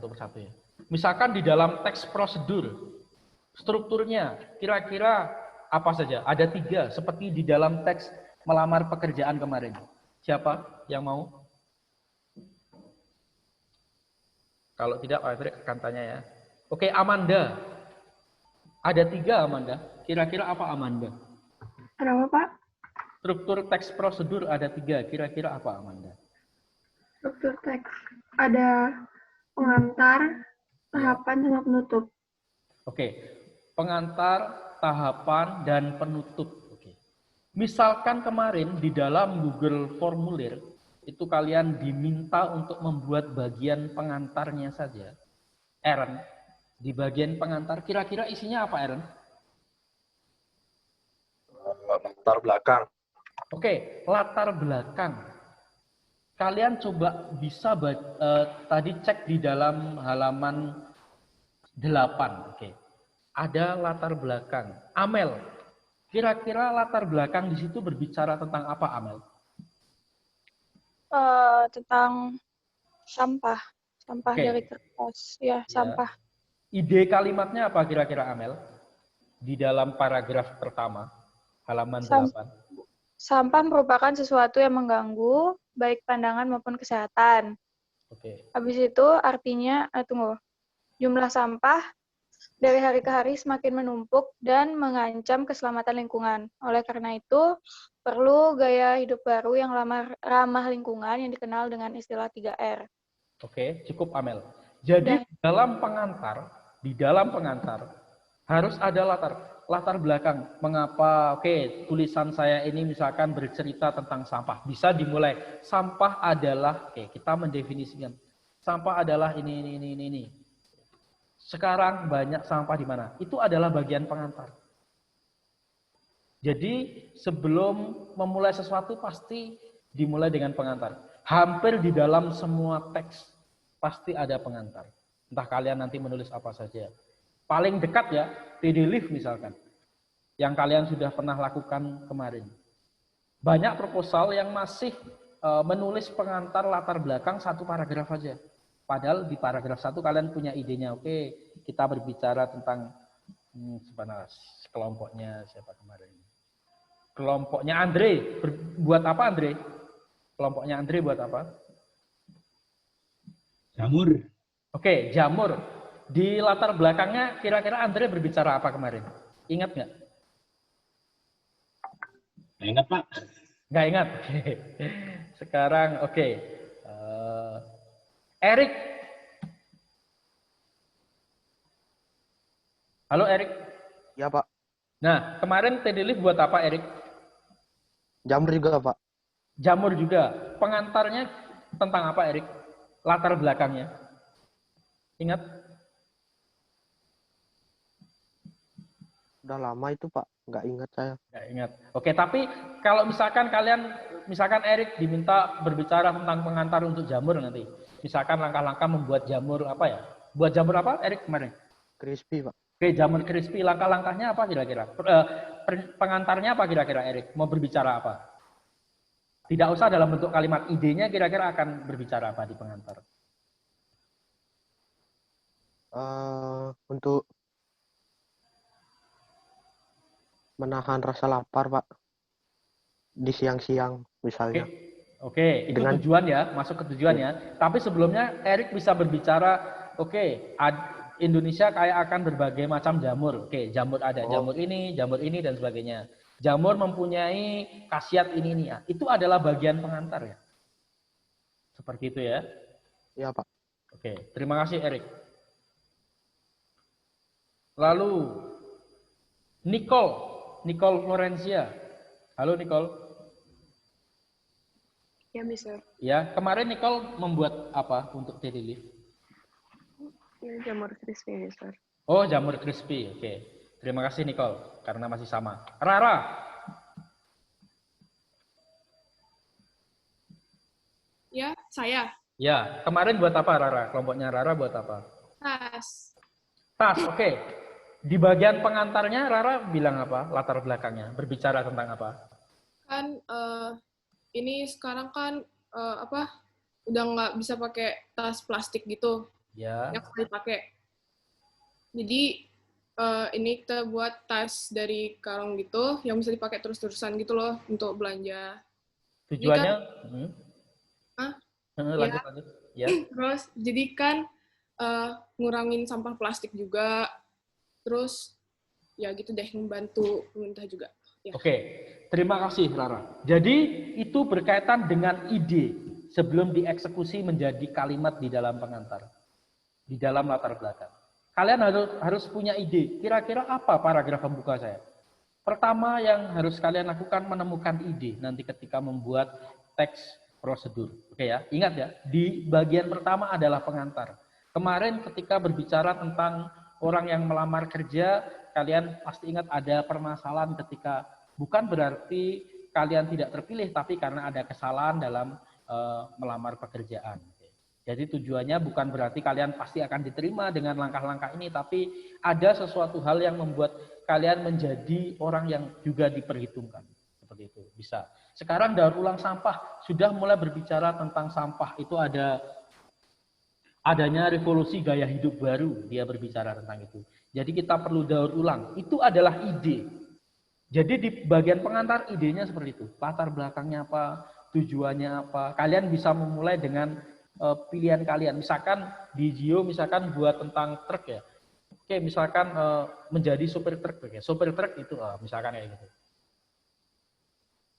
satu persatu ya. Misalkan di dalam teks prosedur, strukturnya kira-kira apa saja? Ada 3, seperti di dalam teks melamar pekerjaan kemarin. Siapa yang mau? Kalau tidak, Pak Febri akan tanya ya. Oke, Amanda. Ada 3, Amanda. Kira-kira apa, Amanda? Kenapa, Pak? Struktur teks prosedur ada 3. Kira-kira apa, Amanda? Struktur teks. Ada pengantar, tahapan, sama penutup. Oke, pengantar, tahapan, dan penutup. Oke. Misalkan kemarin di dalam Google Formulir, itu kalian diminta untuk membuat bagian pengantarnya saja. Aaron, di bagian pengantar, kira-kira isinya apa, Aaron? Latar belakang. Oke, latar belakang. Kalian coba bisa tadi cek di dalam halaman 8. Oke. Ada latar belakang. Amel, kira-kira latar belakang di situ berbicara tentang apa, Amel? Tentang sampah dari kertas, ya, sampah. Ide kalimatnya apa kira-kira, Amel? Di dalam paragraf pertama, halaman 8. Sampah merupakan sesuatu yang mengganggu baik pandangan maupun kesehatan. Oke. Habis itu artinya, jumlah sampah dari hari ke hari semakin menumpuk dan mengancam keselamatan lingkungan. Oleh karena itu, perlu gaya hidup baru yang ramah lingkungan yang dikenal dengan istilah 3R. Oke, cukup, Amel. Jadi di dalam pengantar harus ada latar belakang. Mengapa? Oke, tulisan saya ini misalkan bercerita tentang sampah. Bisa dimulai. Sampah adalah, kita mendefinisikan. Sampah adalah ini. Sekarang banyak sampah di mana? Itu adalah bagian pengantar. Jadi sebelum memulai sesuatu pasti dimulai dengan pengantar. Hampir di dalam semua teks pasti ada pengantar. Entah kalian nanti menulis apa saja. Paling dekat ya, TD Live misalkan. Yang kalian sudah pernah lakukan kemarin. Banyak proposal yang masih menulis pengantar latar belakang 1 paragraf saja. Padahal di paragraf 1 kalian punya idenya. Oke, kita berbicara tentang kelompoknya siapa kemarin. Kelompoknya Andre. Buat apa Andre? Kelompoknya Andre buat apa? Jamur. Oke, jamur. Di latar belakangnya kira-kira Andre berbicara apa kemarin? Ingat nggak? Nggak ingat, Pak. Nggak ingat. Sekarang oke. Erik. Halo Erik. Ya Pak. Nah, kemarin TD Live buat apa Erik? Jamur juga Pak. Jamur juga. Pengantarnya tentang apa Erik? Latar belakangnya. Ingat? Udah lama itu Pak. Nggak ingat saya. Nggak ingat. Oke, tapi kalau misalkan Erik diminta berbicara tentang pengantar untuk jamur nanti. Misalkan langkah-langkah membuat jamur apa ya? Buat jamur apa Erik kemarin? Crispy Pak. Oke, jamur crispy. Langkah-langkahnya apa kira-kira? Pengantarnya apa kira-kira Erik? Mau berbicara apa? Tidak usah dalam bentuk kalimat. Idenya kira-kira akan berbicara apa di pengantar? Untuk menahan rasa lapar Pak. Di siang-siang misalnya. Oke, itu tujuan ya, masuk ke tujuan ya. Tapi sebelumnya Erik bisa berbicara, Indonesia kaya akan berbagai macam jamur. Oke, jamur ada, jamur ini dan sebagainya. Jamur mempunyai khasiat ini ya. Itu adalah bagian pengantar ya. Seperti itu ya. Iya Pak. Oke, terima kasih Erik. Lalu Nicole Florencia. Halo Nicole. Ya, Mister. Ya, kemarin Nicole membuat apa untuk TD Live? Ini jamur crispy, Mister. Oh, jamur crispy. Oke. Terima kasih Nicole karena masih sama. Rara. Ya, saya. Ya, kemarin buat apa Rara? Kelompoknya Rara buat apa? Tas. Tas, oke. Di bagian pengantarnya Rara bilang apa? Latar belakangnya, berbicara tentang apa? Kan ini sekarang kan udah nggak bisa pakai tas plastik gitu. Ya. yang sekali pakai. Jadi ini kita buat tas dari karung gitu yang bisa dipakai terus-terusan gitu loh untuk belanja. Tujuannya Hah? lanjut lanjut. Ya. Terus jadi kan ngurangin sampah plastik juga. Terus ya gitu deh, membantu pemerintah juga. Ya. Oke, terima kasih Rara. Jadi itu berkaitan dengan ide sebelum dieksekusi menjadi kalimat di dalam pengantar, di dalam latar belakang. Kalian harus punya ide, kira-kira apa paragraf pembuka saya? Pertama yang harus kalian lakukan menemukan ide nanti ketika membuat teks prosedur. Oke ya, ingat ya, di bagian pertama adalah pengantar. Kemarin ketika berbicara tentang orang yang melamar kerja, kalian pasti ingat ada permasalahan ketika bukan berarti kalian tidak terpilih, tapi karena ada kesalahan dalam melamar pekerjaan. Jadi tujuannya bukan berarti kalian pasti akan diterima dengan langkah-langkah ini, tapi ada sesuatu hal yang membuat kalian menjadi orang yang juga diperhitungkan. Seperti itu, bisa. Sekarang daur ulang sampah sudah mulai berbicara tentang sampah, itu adanya revolusi gaya hidup baru, dia berbicara tentang itu. Jadi kita perlu daur ulang, itu adalah ide. Jadi di bagian pengantar idenya seperti itu, latar belakangnya apa, tujuannya apa. Kalian bisa memulai dengan pilihan kalian. Misalkan di Gio misalkan buat tentang truk ya. Oke, misalkan menjadi sopir truk ya. Sopir truk itu misalkan kayak gitu.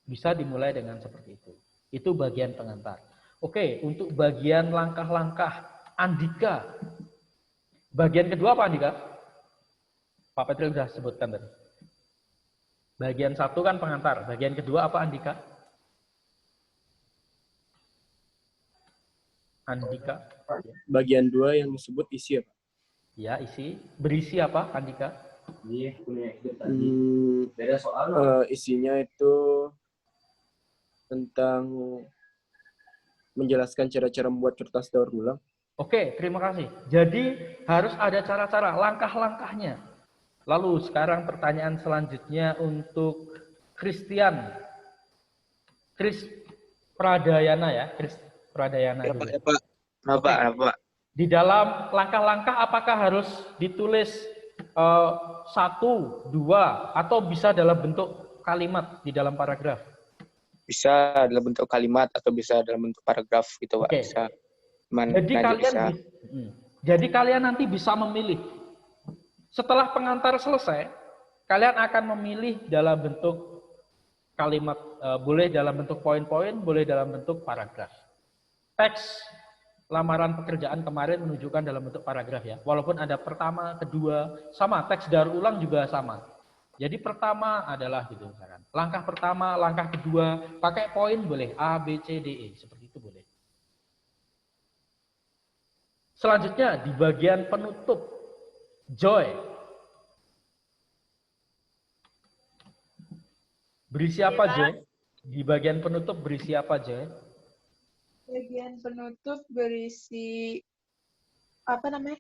Bisa dimulai dengan seperti itu. Itu bagian pengantar. Oke, untuk bagian langkah-langkah Andika. Bagian kedua apa Andika? Pak Petri sudah sebutkan tadi. Bagian satu kan pengantar. Bagian kedua apa Andika? Andika. Bagian 2 yang disebut isi ya Pak? Ya, isi. Berisi apa Andika? Isinya itu tentang menjelaskan cara-cara membuat kertas daur ulang. Oke, terima kasih. Jadi harus ada cara-cara, langkah-langkahnya. Lalu sekarang pertanyaan selanjutnya untuk Christian. Chris Pradayana ya, Chris Pradayana. Ya, Pak. Apa? Di dalam langkah-langkah apakah harus ditulis 1, 2, atau bisa dalam bentuk kalimat di dalam paragraf? Bisa dalam bentuk kalimat atau bisa dalam bentuk paragraf gitu Pak. Oke. Bisa. Jadi kalian nanti bisa memilih. Setelah pengantar selesai, kalian akan memilih dalam bentuk kalimat, boleh dalam bentuk poin-poin, boleh dalam bentuk paragraf. Teks lamaran pekerjaan kemarin menunjukkan dalam bentuk paragraf ya. Walaupun ada pertama, kedua, sama. Teks daur ulang juga sama. Jadi pertama adalah gitu misalkan. Langkah pertama, langkah kedua, pakai poin boleh. A, B, C, D, E. Seperti itu boleh. Selanjutnya di bagian penutup. Joy. Berisi apa Joy? Di bagian penutup berisi apa Joy? Bagian penutup berisi apa namanya?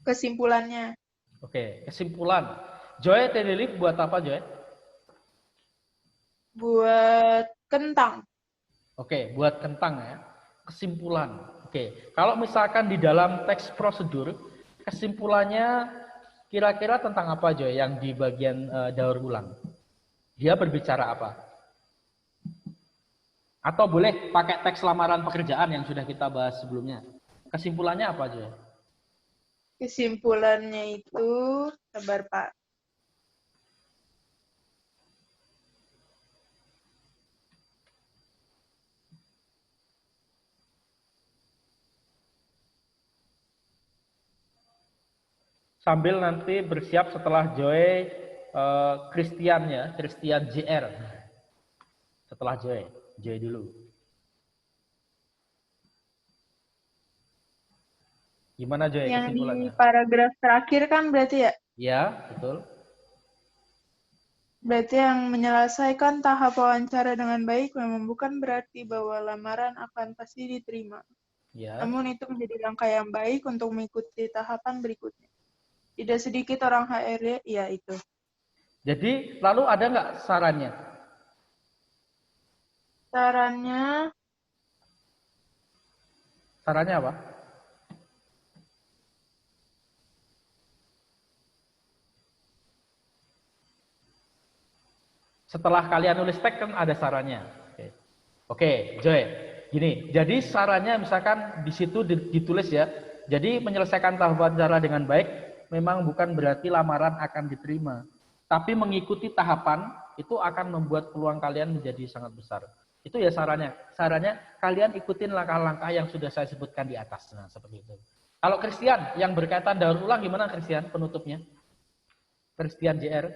Kesimpulannya. Oke, kesimpulan. Joy Tenelip buat apa Joy? Buat kentang. Oke, buat kentang ya. Kesimpulan. Oke, kalau misalkan di dalam teks prosedur, kesimpulannya kira-kira tentang apa Joy yang di bagian daur ulang? Dia berbicara apa? Atau boleh pakai teks lamaran pekerjaan yang sudah kita bahas sebelumnya. Kesimpulannya apa Joy? Kesimpulannya itu, sabar Pak. Sambil nanti bersiap setelah Joy Christian ya, Christian JR. Setelah Joy dulu. Gimana Joy Yang di kesimpulannya? paragraf terakhir kan berarti ya? Ya, betul. Berarti yang menyelesaikan tahap wawancara dengan baik memang bukan berarti bahwa lamaran akan pasti diterima. Ya. Namun itu menjadi langkah yang baik untuk mengikuti tahapan berikutnya. Tidak sedikit orang HRD, ya itu. Jadi lalu ada nggak sarannya? Sarannya Sarannya apa? Setelah kalian nulis teks kan ada sarannya. Oke, Joy. Gini, jadi sarannya misalkan di situ ditulis ya. Jadi menyelesaikan tahap wawancara dengan baik memang bukan berarti lamaran akan diterima. Tapi mengikuti tahapan itu akan membuat peluang kalian menjadi sangat besar. Itu ya sarannya. Sarannya kalian ikutin langkah-langkah yang sudah saya sebutkan di atas. Nah, seperti itu. Kalau Christian yang berkaitan daur ulang gimana Christian penutupnya? Christian JR.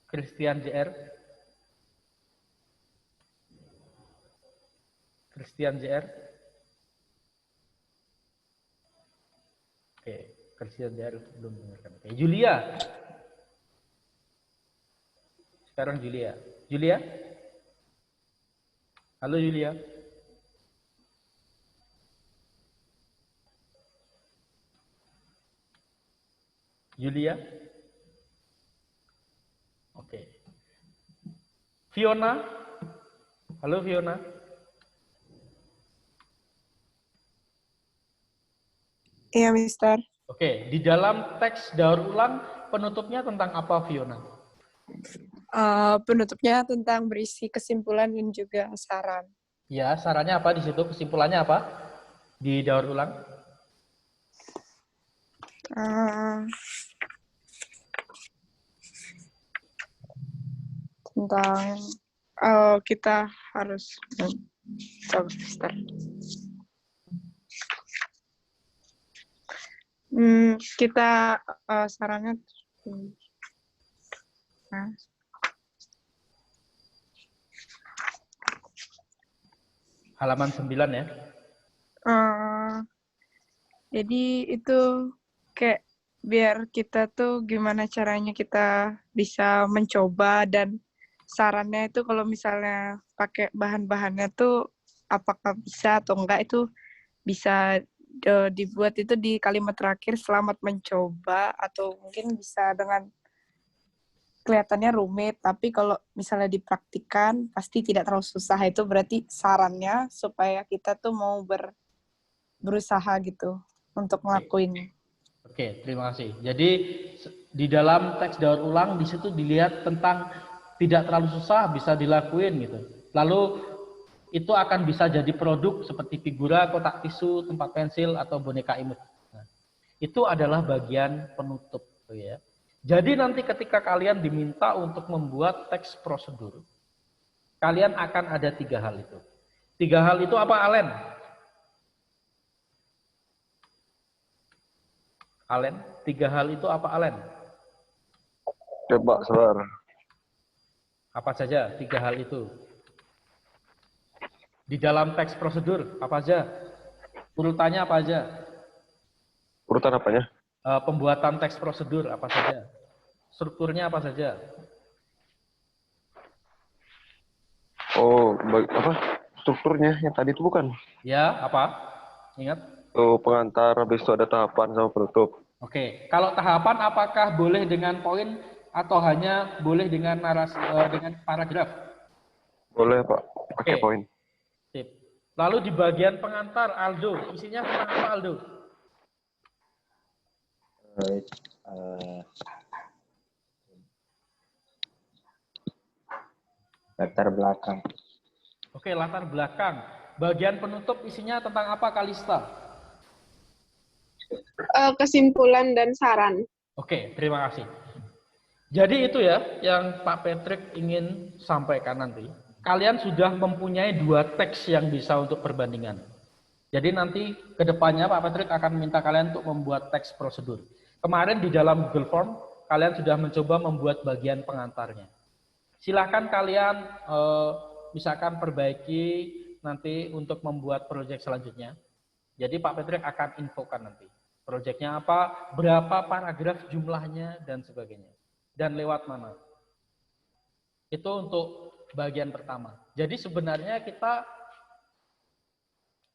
Christian JR. Christian JR. Oke, Christian JR belum dengarkan. Oke, Julia. Sekarang Julia. Julia? Halo Julia. Julia? Oke. Fiona? Halo Fiona? Iya, Mister. Oke, di dalam teks daur ulang penutupnya tentang apa Fiona? Penutupnya tentang berisi kesimpulan dan juga saran. Ya, sarannya apa di situ? Kesimpulannya apa? Di daur ulang? Tentang kita harus coba, Mister. Kita sarannya halaman 9 ya. Jadi itu kayak biar kita tuh gimana caranya kita bisa mencoba, dan sarannya itu kalau misalnya pakai bahan-bahannya tuh apakah bisa atau enggak, itu bisa dibuat itu di kalimat terakhir selamat mencoba, atau mungkin bisa dengan kelihatannya rumit tapi kalau misalnya dipraktikkan pasti tidak terlalu susah. Itu berarti sarannya supaya kita tuh mau berusaha gitu untuk ngelakuin. Oke, terima kasih. Jadi di dalam teks daur ulang di situ dilihat tentang tidak terlalu susah, bisa dilakuin gitu. Lalu itu akan bisa jadi produk seperti figura, kotak tisu, tempat pensil atau boneka imut. Nah, itu adalah bagian penutup, ya. Jadi nanti ketika kalian diminta untuk membuat teks prosedur, kalian akan ada 3 hal itu. 3 hal itu apa, Alen? Alen, 3 hal itu apa, Alen? Coba, sebentar. Apa saja 3 hal itu? Di dalam teks prosedur, apa aja? Urutannya apa aja? Urutan apanya? Pembuatan teks prosedur apa saja? Strukturnya apa saja? Oh, apa? Strukturnya yang tadi itu bukan? Ya, apa? Ingat? Oh, pengantar, habis itu ada tahapan sama penutup. Oke, kalau tahapan apakah boleh dengan poin atau hanya boleh dengan narasi dengan paragraf? Boleh, Pak. Pakai Oke. poin. Sip. Lalu di bagian pengantar, Aldo, isinya tentang apa, Aldo? Latar belakang. Oke, latar belakang. Bagian penutup isinya tentang apa, Kalista? Kesimpulan dan saran. Oke, terima kasih. Jadi itu ya yang Pak Patrick ingin sampaikan nanti. Kalian sudah mempunyai 2 teks yang bisa untuk perbandingan. Jadi nanti ke depannya Pak Patrick akan minta kalian untuk membuat teks prosedur. Kemarin di dalam Google Form, kalian sudah mencoba membuat bagian pengantarnya. Silakan kalian misalkan perbaiki nanti untuk membuat proyek selanjutnya. Jadi Pak Patrick akan infokan nanti. Proyeknya apa, berapa paragraf jumlahnya, dan sebagainya. Dan lewat mana. Itu untuk bagian pertama. Jadi sebenarnya kita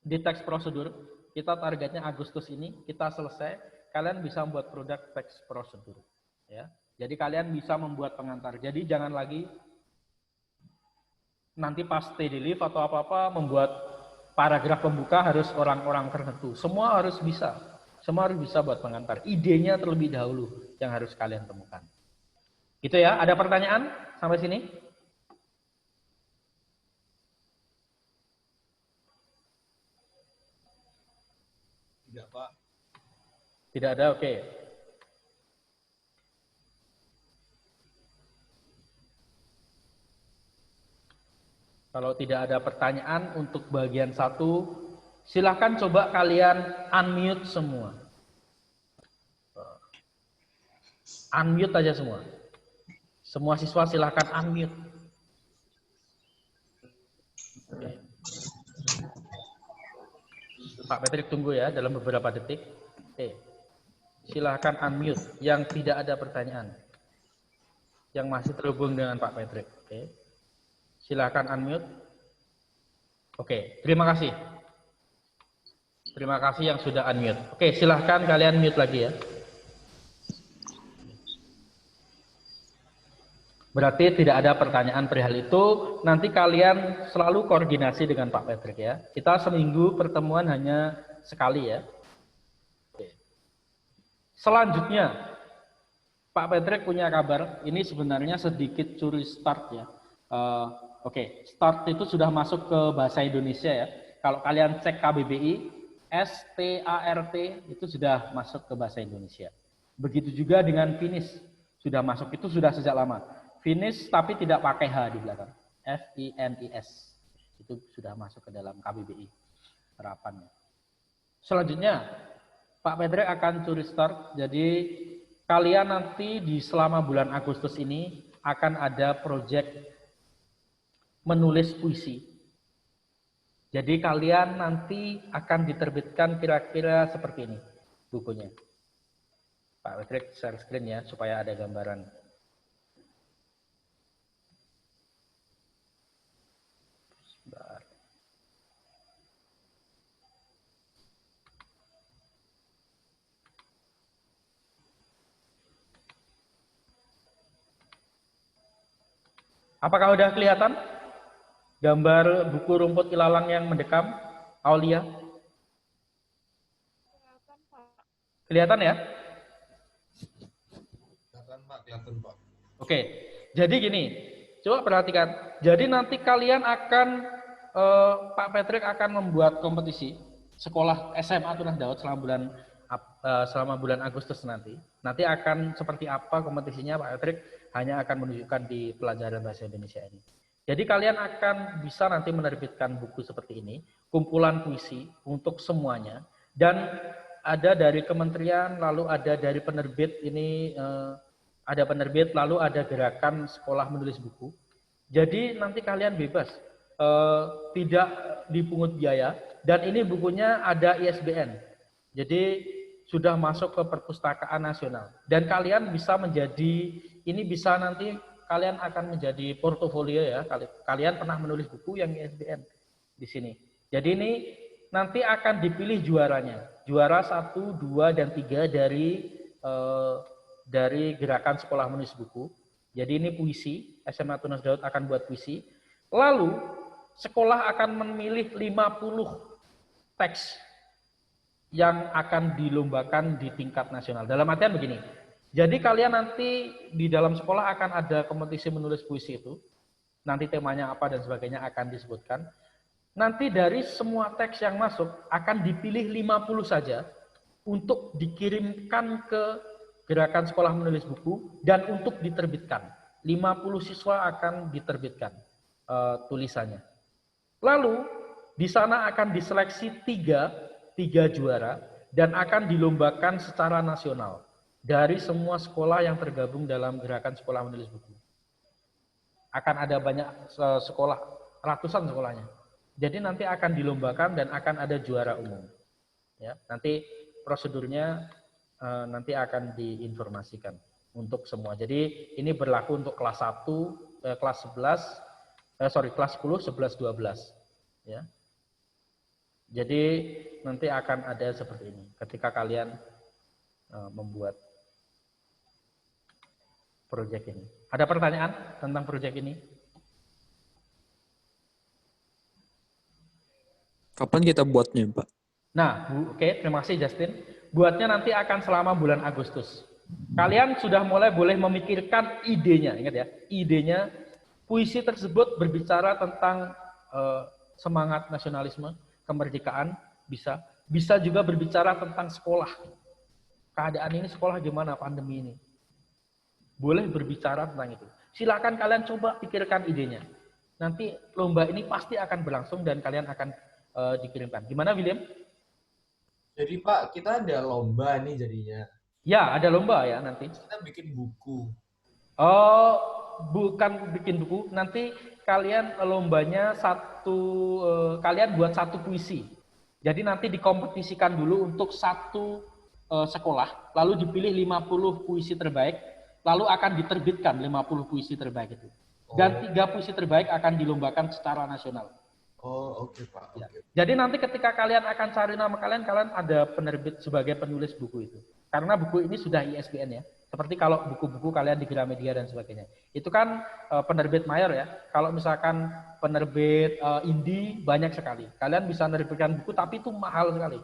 di teks prosedur, kita targetnya Agustus ini, kita selesai, kalian bisa membuat produk teks prosedur. Ya. Jadi kalian bisa membuat pengantar. Jadi jangan lagi nanti pas stay di leave atau apa-apa membuat paragraf pembuka harus orang-orang tertentu. Semua harus bisa. Semua harus bisa buat pengantar. Idenya terlebih dahulu yang harus kalian temukan. Gitu ya, ada pertanyaan sampai sini? Tidak, Pak. Tidak ada, oke. Kalau tidak ada pertanyaan untuk bagian 1, silahkan coba kalian unmute semua. Unmute aja semua. Semua siswa silahkan unmute. Oke. Pak Patrick tunggu ya dalam beberapa detik. Oke. Silahkan unmute yang tidak ada pertanyaan. Yang masih terhubung dengan Pak Patrick. Oke. Silahkan unmute. Oke, terima kasih. Terima kasih yang sudah unmute. Oke, silahkan kalian mute lagi ya. Berarti tidak ada pertanyaan perihal itu. Nanti kalian selalu koordinasi dengan Pak Patrick ya. Kita seminggu pertemuan hanya sekali ya. Oke. Selanjutnya, Pak Patrick punya kabar. Ini sebenarnya sedikit curi start ya. Oke, start itu sudah masuk ke bahasa Indonesia ya. Kalau kalian cek KBBI, START itu sudah masuk ke bahasa Indonesia. Begitu juga dengan finish, sudah masuk, itu sudah sejak lama. Finish tapi tidak pakai H di belakang, FINIS. Itu sudah masuk ke dalam KBBI harapannya. Selanjutnya, Pak Patrick akan curi start. Jadi kalian nanti di selama bulan Agustus ini akan ada proyek menulis puisi. Jadi kalian nanti akan diterbitkan kira-kira seperti ini bukunya. Pak Patrick share screen ya supaya ada gambaran. Sebentar. Apakah sudah kelihatan? Gambar buku rumput ilalang yang mendekam, Aulia. Kelihatan ya? Kelihatan, Pak. Kelihatan, Pak. Oke, jadi gini, coba perhatikan. Jadi nanti kalian akan, Pak Patrick akan membuat kompetisi sekolah SMA Tunas Daud selama bulan Agustus nanti. Nanti akan seperti apa kompetisinya, Pak Patrick hanya akan menunjukkan di pelajaran bahasa Indonesia ini. Jadi kalian akan bisa nanti menerbitkan buku seperti ini, kumpulan puisi untuk semuanya, dan ada dari kementerian, lalu ada dari penerbit ini, ada penerbit, lalu ada gerakan sekolah menulis buku. Jadi nanti kalian bebas, tidak dipungut biaya, dan ini bukunya ada ISBN. Jadi sudah masuk ke perpustakaan nasional, dan kalian bisa menjadi, ini bisa nanti kalian akan menjadi portofolio ya. Kalian pernah menulis buku yang ISBN di sini. Jadi ini nanti akan dipilih juaranya. Juara 1, 2, dan 3 dari gerakan sekolah menulis buku. Jadi ini puisi, SMA Tunas Daud akan buat puisi. Lalu sekolah akan memilih 50 teks yang akan dilombakan di tingkat nasional. Dalam artian begini, jadi kalian nanti di dalam sekolah akan ada kompetisi menulis puisi itu. Nanti temanya apa dan sebagainya akan disebutkan. Nanti dari semua teks yang masuk akan dipilih 50 saja untuk dikirimkan ke gerakan sekolah menulis buku dan untuk diterbitkan. 50 siswa akan diterbitkan tulisannya. Lalu di sana akan diseleksi 3 juara dan akan dilombakan secara nasional dari semua sekolah yang tergabung dalam gerakan sekolah menulis buku. Akan ada banyak sekolah, ratusan sekolahnya. Jadi nanti akan dilombakan dan akan ada juara umum. Ya, nanti prosedurnya nanti akan diinformasikan untuk semua. Jadi ini berlaku untuk kelas 1, kelas 10, 11, 12. Ya. Jadi nanti akan ada seperti ini ketika kalian membuat proyek ini. Ada pertanyaan tentang proyek ini? Kapan kita buatnya, Pak? Nah, oke, terima kasih Justin. Buatnya nanti akan selama bulan Agustus. Kalian sudah mulai boleh memikirkan idenya, ingat ya, idenya. Puisi tersebut berbicara tentang semangat nasionalisme, kemerdekaan, bisa juga berbicara tentang sekolah. Keadaan ini sekolah gimana pandemi ini? Boleh berbicara tentang itu. Silakan kalian coba pikirkan idenya. Nanti lomba ini pasti akan berlangsung dan kalian akan dikirimkan. Gimana William? Jadi Pak, kita ada lomba nih jadinya. Ya, ada lomba ya nanti. Kita bikin buku. Oh, bukan bikin buku. Nanti kalian lombanya kalian buat satu puisi. Jadi nanti dikompetisikan dulu untuk satu sekolah, lalu dipilih 50 puisi terbaik, lalu akan diterbitkan 50 puisi terbaik itu. Dan 3 puisi terbaik akan dilombakan secara nasional. Oh, oke Pak. Ya. Jadi nanti ketika kalian akan cari nama kalian ada penerbit sebagai penulis buku itu. Karena buku ini sudah ISBN ya. Seperti kalau buku-buku kalian di Gramedia dan sebagainya. Itu kan penerbit mayor ya. Kalau misalkan penerbit indie banyak sekali. Kalian bisa menerbitkan buku tapi itu mahal sekali.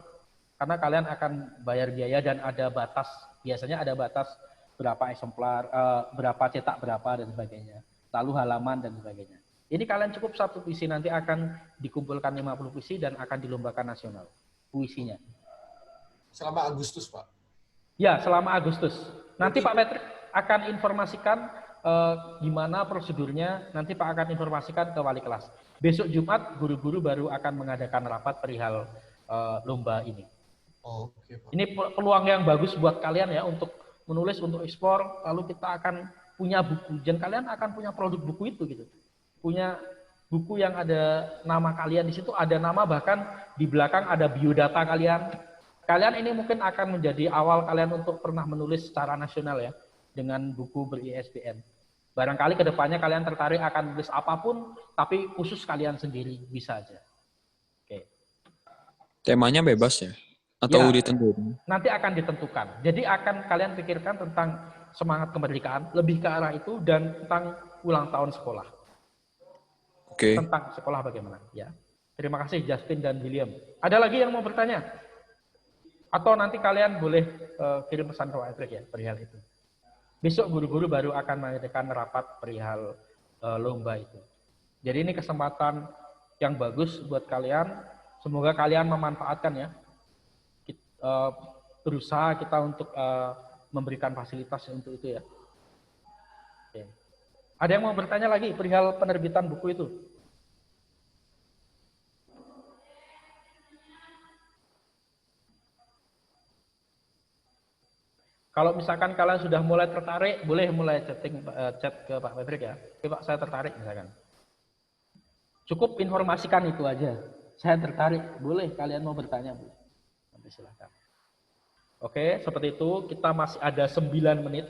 Karena kalian akan bayar biaya dan ada batas. Biasanya ada batas berapa eksemplar, berapa cetak berapa dan sebagainya. Lalu halaman dan sebagainya. Ini kalian cukup satu puisi, nanti akan dikumpulkan 50 puisi dan akan dilombakan nasional puisinya. Selama Agustus, Pak? Ya, selama Agustus. Nanti Pak Patrick akan informasikan gimana prosedurnya, nanti Pak akan informasikan ke wali kelas. Besok Jumat, guru-guru baru akan mengadakan rapat perihal lomba ini. Oh, oke, Pak. Ini peluang yang bagus buat kalian ya, untuk menulis, untuk ekspor, lalu kita akan punya buku, dan kalian akan punya produk buku itu gitu. Punya buku yang ada nama kalian di situ, ada nama bahkan di belakang ada biodata kalian. Kalian ini mungkin akan menjadi awal kalian untuk pernah menulis secara nasional ya, dengan buku ber-ISBN. Barangkali kedepannya kalian tertarik akan menulis apapun, tapi khusus kalian sendiri, bisa aja. Oke. Temanya bebas ya? Atau Ya, ditentukan? nanti akan ditentukan. Jadi akan kalian pikirkan tentang semangat kemerdekaan, lebih ke arah itu, dan tentang ulang tahun sekolah. Oke. Tentang sekolah bagaimana ya. Terima kasih Justin dan William. Ada lagi yang mau bertanya? Atau nanti kalian boleh kirim pesan ke Patrick ya perihal itu. Besok guru-guru baru akan mengadakan rapat perihal lomba itu. Jadi ini kesempatan yang bagus buat kalian. Semoga kalian memanfaatkan ya. Berusaha kita untuk memberikan fasilitas untuk itu ya. Oke. Ada yang mau bertanya lagi perihal penerbitan buku itu? Kalau misalkan kalian sudah mulai tertarik, boleh mulai chat ke Pak Patrick ya. Oke Pak, saya tertarik misalkan. Cukup informasikan itu aja. Saya tertarik, boleh kalian mau bertanya, Bu. Nanti silakan. Oke, seperti itu. Kita masih ada 9 menit.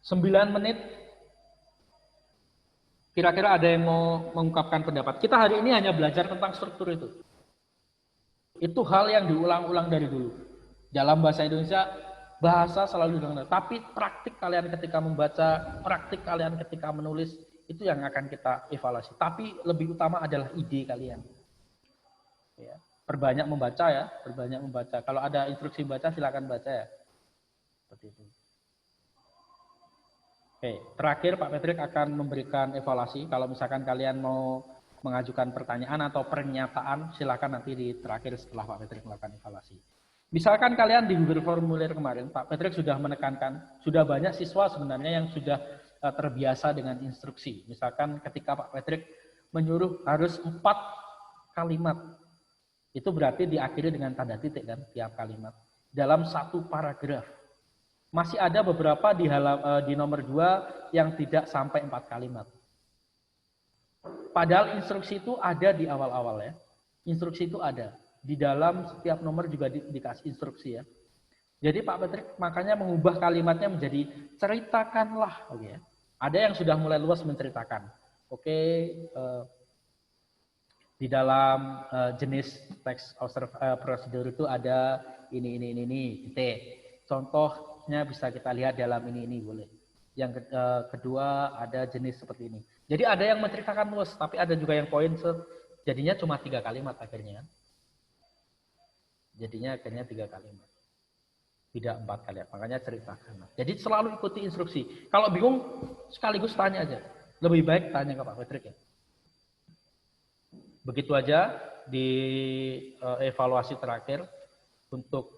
9 menit. Kira-kira ada yang mau mengungkapkan pendapat. Kita hari ini hanya belajar tentang struktur itu. Itu hal yang diulang-ulang dari dulu. Dalam bahasa Indonesia, bahasa selalu diulang. Tapi praktik kalian ketika membaca, praktik kalian ketika menulis, itu yang akan kita evaluasi. Tapi lebih utama adalah ide kalian. Ya. Perbanyak membaca ya, perbanyak membaca. Kalau ada instruksi baca, silakan baca ya. Seperti itu. Oke, terakhir Pak Patrick akan memberikan evaluasi. Kalau misalkan kalian mau mengajukan pertanyaan atau pernyataan, silakan nanti di terakhir setelah Pak Patrick melakukan evaluasi. Misalkan kalian di Google Formulir kemarin, Pak Patrick sudah menekankan, sudah banyak siswa sebenarnya yang sudah terbiasa dengan instruksi. Misalkan ketika Pak Patrick menyuruh harus 4 kalimat, itu berarti diakhiri dengan tanda titik kan, tiap kalimat. Dalam satu paragraf. Masih ada beberapa di nomor 2 yang tidak sampai 4 kalimat. Padahal instruksi itu ada di awal-awal ya. Instruksi itu ada. Di dalam setiap nomor juga dikasih instruksi ya. Jadi Pak Patrick makanya mengubah kalimatnya menjadi ceritakanlah. Oke. Ada yang sudah mulai luas menceritakan. Oke, di dalam jenis teks prosedur itu ada ini, titik. Contohnya bisa kita lihat dalam ini boleh. Yang kedua ada jenis seperti ini. Jadi ada yang menceritakan luas, tapi ada juga yang poin Jadinya cuma 3 kalimat akhirnya. Jadinya akhirnya 3 kalimat. Tidak 4 kalimat. Makanya ceritakan. Jadi selalu ikuti instruksi. Kalau bingung, sekaligus tanya aja. Lebih baik tanya ke Pak Patrick ya. Begitu aja di evaluasi terakhir untuk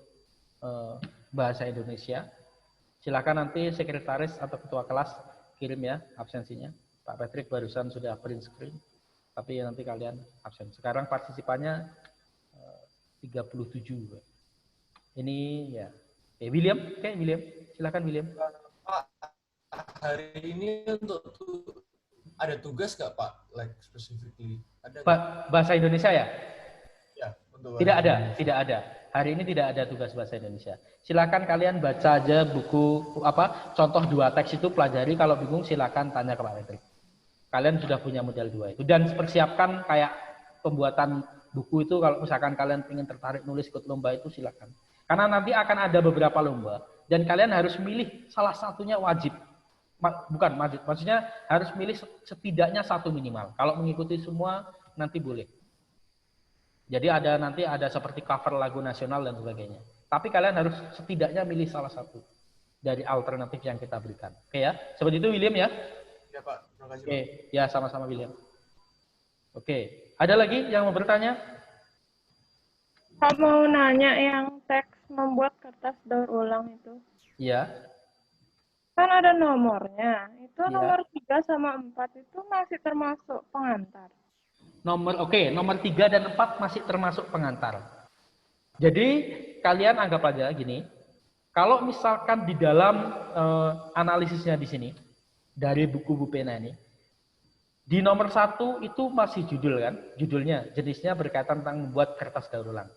bahasa Indonesia. Silakan nanti sekretaris atau ketua kelas kirim ya absensinya. Pak Patrick barusan sudah print screen, tapi nanti kalian absen. Sekarang partisipannya 37. Ini ya. William, William. Silakan William. Pak, hari ini ada tugas nggak Pak? Like specifically? Ada Bahasa Indonesia ya? Ya, untuk Tidak ada. Hari ini tidak ada tugas bahasa Indonesia. Silakan kalian baca aja buku contoh 2 teks itu, pelajari. Kalau bingung silakan tanya ke Pak Patrick. Kalian sudah punya modal 2 itu, dan persiapkan kayak pembuatan buku itu. Kalau misalkan kalian ingin tertarik nulis ikut lomba itu silakan. Karena nanti akan ada beberapa lomba dan kalian harus milih salah satunya wajib. Bukan wajib, maksudnya harus milih setidaknya 1 minimal. Kalau mengikuti semua nanti boleh. Jadi nanti ada seperti cover lagu nasional dan sebagainya. Tapi kalian harus setidaknya milih salah satu dari alternatif yang kita berikan. Oke ya, seperti itu William ya. Ya Pak, terima kasih. Oke, ya sama-sama William. Oke, ada lagi yang mau bertanya? Pak mau nanya yang teks membuat kertas daur ulang itu. Iya. Kan ada nomornya. Itu Iya. nomor 3 sama 4 itu masih termasuk pengantar. Nomor 3 dan 4 masih termasuk pengantar. Jadi kalian anggap aja gini, kalau misalkan di dalam analisisnya di sini dari buku Bu Pena ini, di nomor 1 itu masih judul kan, judulnya jenisnya berkaitan tentang membuat kertas daur ulang.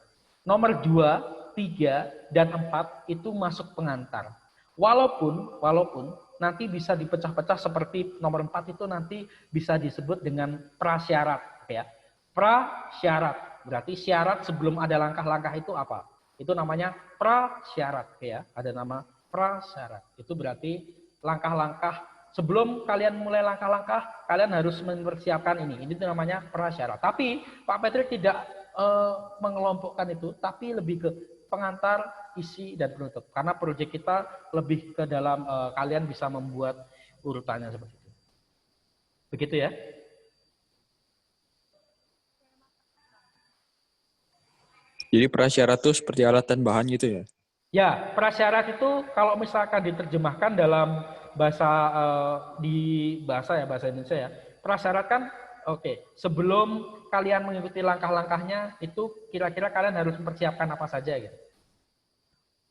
Nomor 2, 3 dan 4 itu masuk pengantar. Walaupun nanti bisa dipecah-pecah seperti nomor 4 itu nanti bisa disebut dengan prasyarat. Ya, prasyarat berarti syarat sebelum ada langkah-langkah itu apa? Itu namanya prasyarat ya. Ada nama prasyarat. Itu berarti langkah-langkah sebelum kalian mulai langkah-langkah, kalian harus mempersiapkan ini. Ini namanya prasyarat. Tapi Pak Patrick tidak mengelompokkan itu, tapi lebih ke pengantar, isi dan penutup. Karena proyek kita lebih ke dalam kalian bisa membuat urutannya seperti itu. Begitu ya. Jadi prasyarat itu seperti alat dan bahan gitu ya? Ya, prasyarat itu kalau misalkan diterjemahkan dalam bahasa bahasa Indonesia ya. Prasyarat kan sebelum kalian mengikuti langkah-langkahnya itu kira-kira kalian harus mempersiapkan apa saja gitu.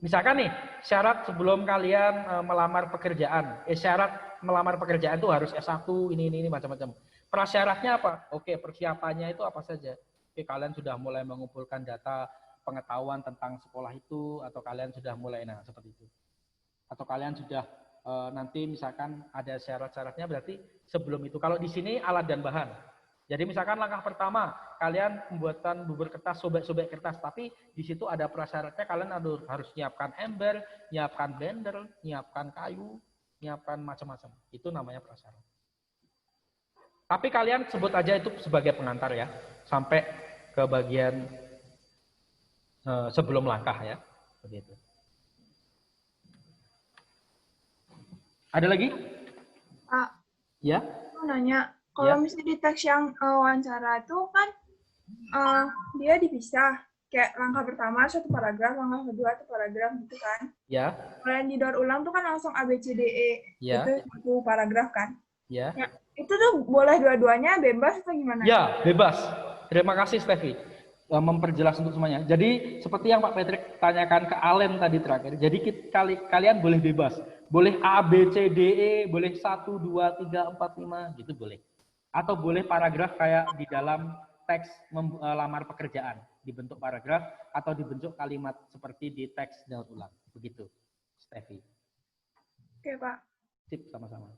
Misalkan nih, syarat sebelum kalian melamar pekerjaan. Syarat melamar pekerjaan itu harus S1 ini macam-macam. Prasyaratnya apa? Persiapannya itu apa saja? Kalian sudah mulai mengumpulkan data pengetahuan tentang sekolah itu, atau kalian sudah mulai seperti itu. Atau kalian sudah nanti misalkan ada syarat-syaratnya berarti sebelum itu. Kalau di sini alat dan bahan. Jadi misalkan langkah pertama kalian pembuatan bubur kertas, sobek-sobek kertas, tapi di situ ada prasyaratnya kalian harus nyiapkan ember, nyiapkan blender, nyiapkan kayu, nyiapkan macam-macam. Itu namanya prasyarat. Tapi kalian sebut aja itu sebagai pengantar ya, sampai ke bagian sebelum langkah ya, begitu. Ada lagi? Pak, ya? mau nanya, kalau misalnya di teks yang wawancara itu kan dia dipisah, kayak langkah pertama satu paragraf, langkah kedua satu paragraf gitu kan? Ya. Kalau yang didaur ulang tuh kan langsung A, B, C, D, E, Ya. itu satu paragraf kan? Ya. Itu tuh boleh dua-duanya bebas atau gimana? Ya, bebas. Terima kasih Steffi memperjelas untuk semuanya. Jadi seperti yang Pak Patrick tanyakan ke Alen tadi terakhir. Jadi kalian boleh bebas. Boleh A, B, C, D, E, boleh 1, 2, 3, 4, 5 gitu boleh. Atau boleh paragraf kayak di dalam teks lamar pekerjaan. Dibentuk paragraf atau dibentuk kalimat seperti di teks daur ulang. Begitu, Steffi. Oke, Pak. Sip, sama-sama.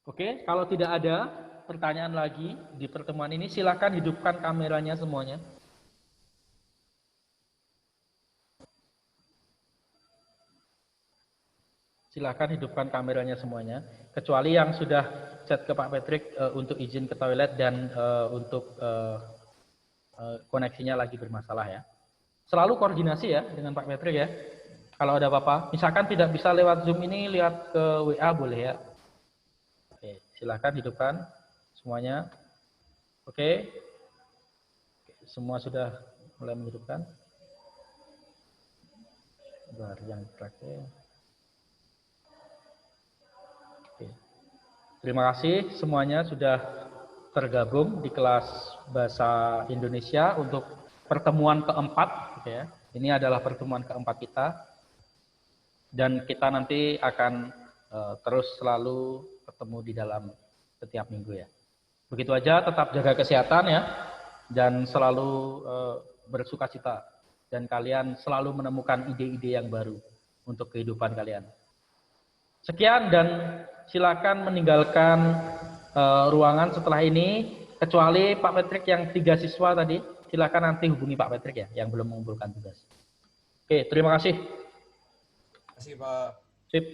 Oke, kalau tidak ada pertanyaan lagi di pertemuan ini, silakan hidupkan kameranya semuanya. Silakan hidupkan kameranya semuanya, kecuali yang sudah chat ke Pak Patrick untuk izin ke toilet dan untuk koneksinya lagi bermasalah ya. Selalu koordinasi ya dengan Pak Patrick ya. Kalau ada apa-apa, misalkan tidak bisa lewat Zoom ini, lihat ke WA boleh ya. Oke, silakan hidupkan semuanya. Oke, semua sudah mulai menghidupkan. Bentar, yang terakhir. Oke. Terima kasih semuanya sudah tergabung di kelas Bahasa Indonesia untuk pertemuan keempat. Gitu ya. Ini adalah pertemuan keempat kita. Dan kita nanti akan terus selalu ketemu di dalam setiap minggu ya. Begitu aja, tetap jaga kesehatan ya. Dan selalu bersukacita. Dan kalian selalu menemukan ide-ide yang baru untuk kehidupan kalian. Sekian dan silakan meninggalkan ruangan setelah ini, kecuali Pak Patrick yang 3 siswa tadi, silakan nanti hubungi Pak Patrick ya, yang belum mengumpulkan tugas. Oke, terima kasih. Terima kasih Pak. Sip.